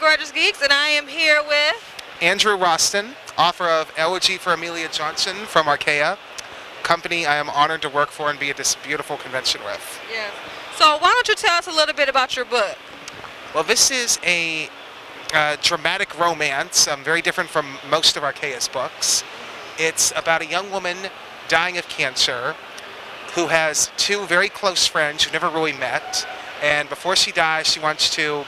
Gorgeous Geeks, and I am here with Andrew Rostan, author of Elegy for Amelia Johnson from Archaia, company I am honored to work for and be at this beautiful convention with. Yes. So why don't you tell us a little bit about your book? Well, this is a dramatic romance, very different from most of Archaia's books. It's about a young woman dying of cancer who has two very close friends who never really met, and before she dies she wants to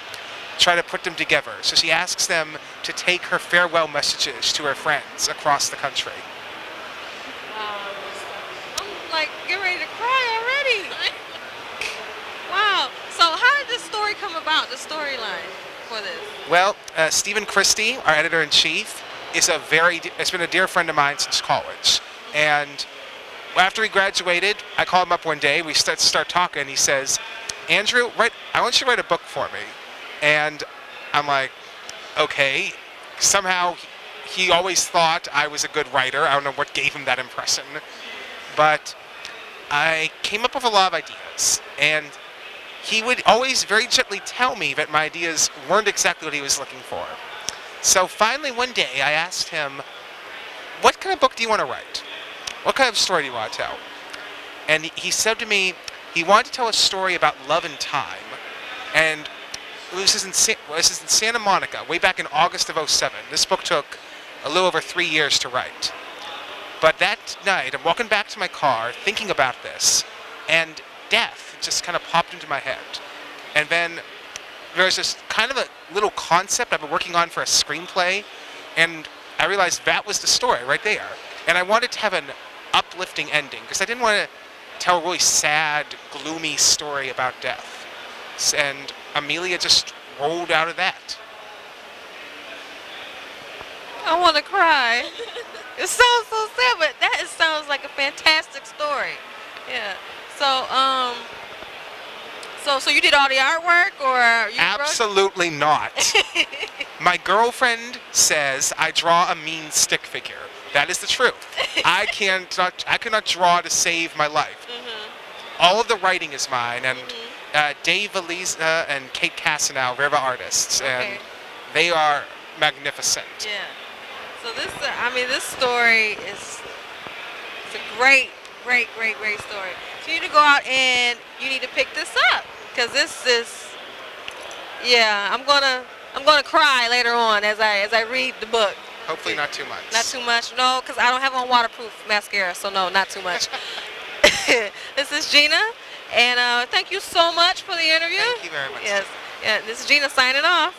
try to put them together. So she asks them to take her farewell messages to her friends across the country. I'm like getting ready to cry already. Wow. So how did this story come about, the storyline for this? Well, Stephen Christie, our editor-in-chief, has been a dear friend of mine since college. And after he graduated, I called him up one day, we start talking, and he says, Andrew, I want you to write a book for me. And I'm like, okay. Somehow he always thought I was a good writer. I don't know what gave him that impression. But I came up with a lot of ideas. And he would always very gently tell me that my ideas weren't exactly what he was looking for. So finally one day I asked him, what kind of book do you want to write? What kind of story do you want to tell? And he said to me he wanted to tell a story about love and time. And this is in Santa Monica, way back in August of '07. This book took a little over 3 years to write. But that night, I'm walking back to my car, thinking about this, and death just kind of popped into my head. And then there's this kind of a little concept I've been working on for a screenplay, and I realized that was the story right there. And I wanted to have an uplifting ending, because I didn't want to tell a really sad, gloomy story about death. And Amelia just rolled out of that. I want to cry. It sounds so sad, but that sounds like a fantastic story. Yeah. So you did all the artwork, or you Absolutely not. My girlfriend says I draw a mean stick figure. That is the truth. I cannot draw to save my life. All of the writing is mine, and Dave Valiza and Kate Cassanow, they're the artists, and they are magnificent. Yeah. So this story is a great story. So you need to go out and you need to pick this up, because this is, yeah, I'm gonna cry later on as I read the book. Hopefully not too much. Not too much, no, because I don't have on waterproof mascara, so no, not too much. This is Gina, and thank you so much for the interview. Thank you very much. Yes, yeah, this is Gina signing off.